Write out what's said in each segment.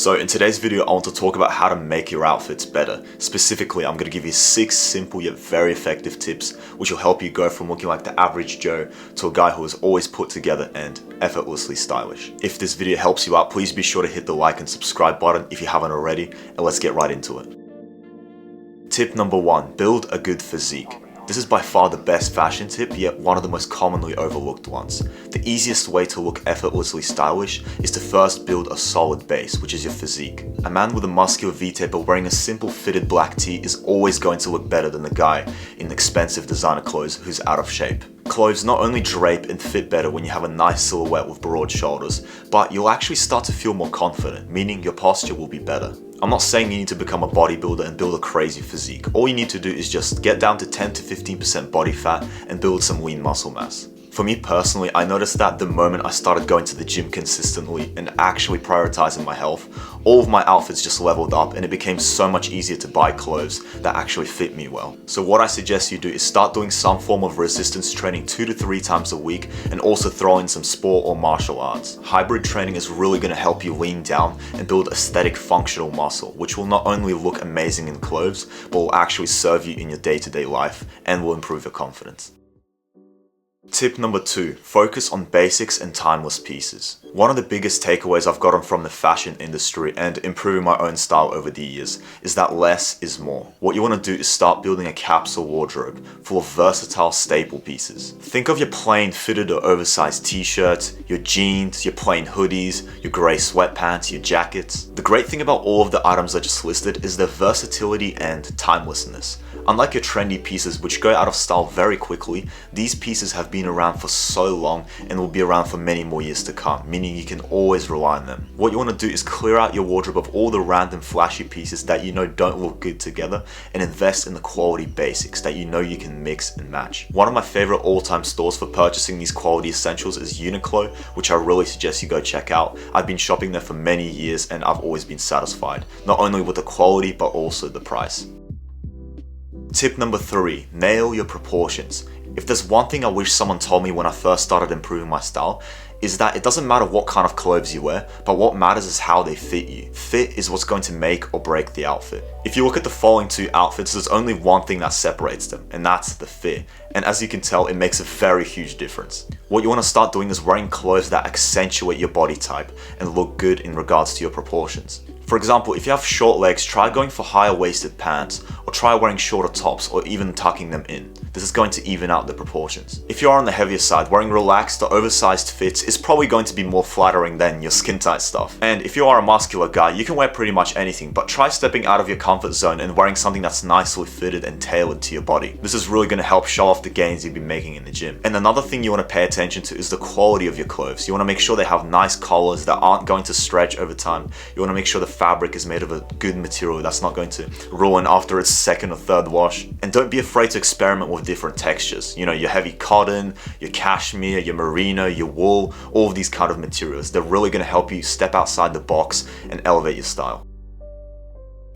So in today's video, I want to talk about how to make your outfits better. Specifically, I'm going to give you 6 simple yet very effective tips which will help you go from looking like the average Joe to a guy who is always put together and effortlessly stylish. If this video helps you out, please be sure to hit the like and subscribe button if you haven't already, and let's get right into it. Tip number 1, build a good physique. This is by far the best fashion tip, yet one of the most commonly overlooked ones. The easiest way to look effortlessly stylish is to first build a solid base, which is your physique. A man with a muscular V-taper wearing a simple fitted black tee is always going to look better than the guy in expensive designer clothes who's out of shape. Clothes not only drape and fit better when you have a nice silhouette with broad shoulders, but you'll actually start to feel more confident, meaning your posture will be better. I'm not saying you need to become a bodybuilder and build a crazy physique. All you need to do is just get down to 10 to 15% body fat and build some lean muscle mass. For me personally, I noticed that the moment I started going to the gym consistently and actually prioritizing my health, all of my outfits just leveled up and it became so much easier to buy clothes that actually fit me well. So what I suggest you do is start doing some form of resistance training 2 to 3 times a week and also throw in some sport or martial arts. Hybrid training is really going to help you lean down and build aesthetic functional muscle, which will not only look amazing in clothes, but will actually serve you in your day-to-day life and will improve your confidence. Tip number 2, focus on basics and timeless pieces. One of the biggest takeaways I've gotten from the fashion industry and improving my own style over the years is that less is more. What you want to do is start building a capsule wardrobe full of versatile staple pieces. Think of your plain fitted or oversized t-shirts, your jeans, your plain hoodies, your grey sweatpants, your jackets. The great thing about all of the items I just listed is their versatility and timelessness. Unlike your trendy pieces which go out of style very quickly, these pieces have been around for so long and will be around for many more years to come, meaning you can always rely on them. What you want to do is clear out your wardrobe of all the random flashy pieces that you know don't look good together and invest in the quality basics that you know you can mix and match. One of my favorite all-time stores for purchasing these quality essentials is Uniqlo, which I really suggest you go check out. I've been shopping there for many years and I've always been satisfied, not only with the quality but also the price. Tip number 3, nail your proportions. If there's one thing I wish someone told me when I first started improving my style, is that it doesn't matter what kind of clothes you wear, but what matters is how they fit you. Fit is what's going to make or break the outfit. If you look at the following 2 outfits, there's only one thing that separates them, and that's the fit. And as you can tell, it makes a very huge difference. What you want to start doing is wearing clothes that accentuate your body type and look good in regards to your proportions. For example, if you have short legs, try going for higher waisted pants, or try wearing shorter tops or even tucking them in. This is going to even out the proportions. If you are on the heavier side, wearing relaxed or oversized fits is probably going to be more flattering than your skin tight stuff. And if you are a muscular guy, you can wear pretty much anything, but try stepping out of your comfort zone and wearing something that's nicely fitted and tailored to your body. This is really going to help show off the gains you've been making in the gym. And another thing you want to pay attention to is the quality of your clothes. You want to make sure they have nice collars that aren't going to stretch over time. You want to make sure the fabric is made of a good material that's not going to ruin after its 2nd or 3rd wash. And don't be afraid to experiment with different textures. You know, your heavy cotton, your cashmere, your merino, your wool, all of these kind of materials. They're really going to help you step outside the box and elevate your style.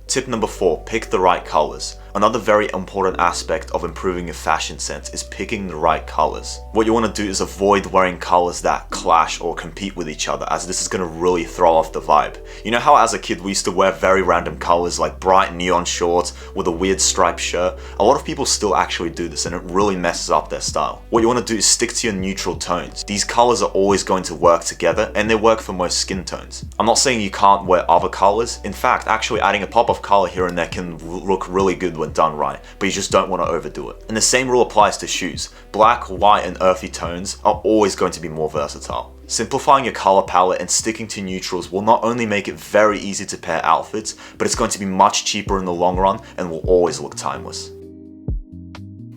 Tip number 4, pick the right colors. Another very important aspect of improving your fashion sense is picking the right colors. What you want to do is avoid wearing colors that clash or compete with each other, as this is going to really throw off the vibe. You know how as a kid we used to wear very random colors like bright neon shorts with a weird striped shirt? A lot of people still actually do this and it really messes up their style. What you want to do is stick to your neutral tones. These colors are always going to work together and they work for most skin tones. I'm not saying you can't wear other colors. In fact, actually adding a pop of color here and there can look really good when done right, but you just don't want to overdo it. And the same rule applies to shoes. Black, white, and earthy tones are always going to be more versatile. Simplifying your color palette and sticking to neutrals will not only make it very easy to pair outfits, but it's going to be much cheaper in the long run and will always look timeless.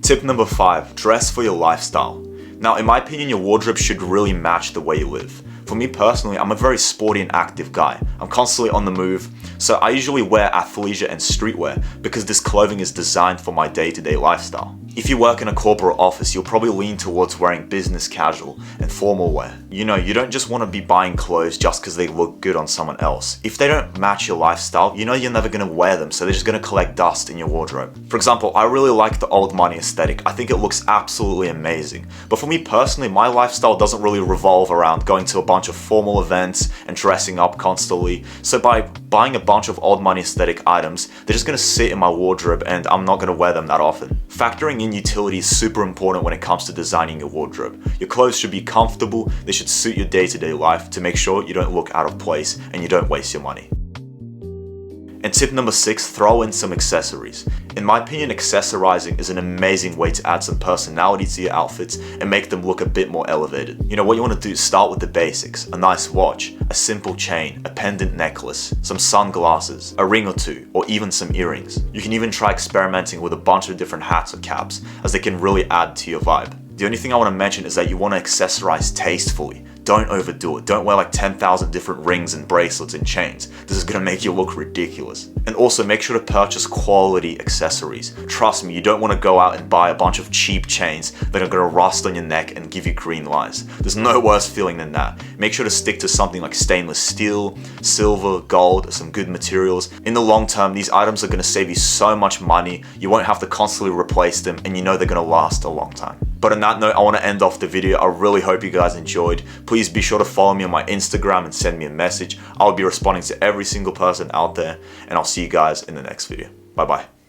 Tip number 5, dress for your lifestyle. Now, in my opinion, your wardrobe should really match the way you live. For me personally, I'm a very sporty and active guy. I'm constantly on the move, so I usually wear athleisure and streetwear because this clothing is designed for my day-to-day lifestyle. If you work in a corporate office, you'll probably lean towards wearing business casual and formal wear. You know, you don't just want to be buying clothes just because they look good on someone else. If they don't match your lifestyle, you know you're never going to wear them, so they're just going to collect dust in your wardrobe. For example, I really like the old money aesthetic. I think it looks absolutely amazing. But for me personally, my lifestyle doesn't really revolve around going to a bunch of formal events and dressing up constantly. So by buying a bunch of old money aesthetic items, they're just going to sit in my wardrobe and I'm not going to wear them that often. Factoring in utility is super important when it comes to designing your wardrobe. Your clothes should be comfortable, they should suit your day-to-day life to make sure you don't look out of place and you don't waste your money. And tip number 6, throw in some accessories. In my opinion, accessorizing is an amazing way to add some personality to your outfits and make them look a bit more elevated. You know, what you want to do is start with the basics: a nice watch, a simple chain, a pendant necklace, some sunglasses, a ring or two, or even some earrings. You can even try experimenting with a bunch of different hats or caps, as they can really add to your vibe. The only thing I want to mention is that you want to accessorize tastefully. Don't overdo it. Don't wear like 10,000 different rings and bracelets and chains. This is going to make you look ridiculous. And also make sure to purchase quality accessories. Trust me, you don't want to go out and buy a bunch of cheap chains that are going to rust on your neck and give you green lines. There's no worse feeling than that. Make sure to stick to something like stainless steel, silver, gold, some good materials. In the long term, these items are going to save you so much money. You won't have to constantly replace them, and you know they're going to last a long time. But on that note, I want to end off the video. I really hope you guys enjoyed. Please be sure to follow me on my Instagram and send me a message. I'll be responding to every single person out there, and I'll see you guys in the next video. Bye bye.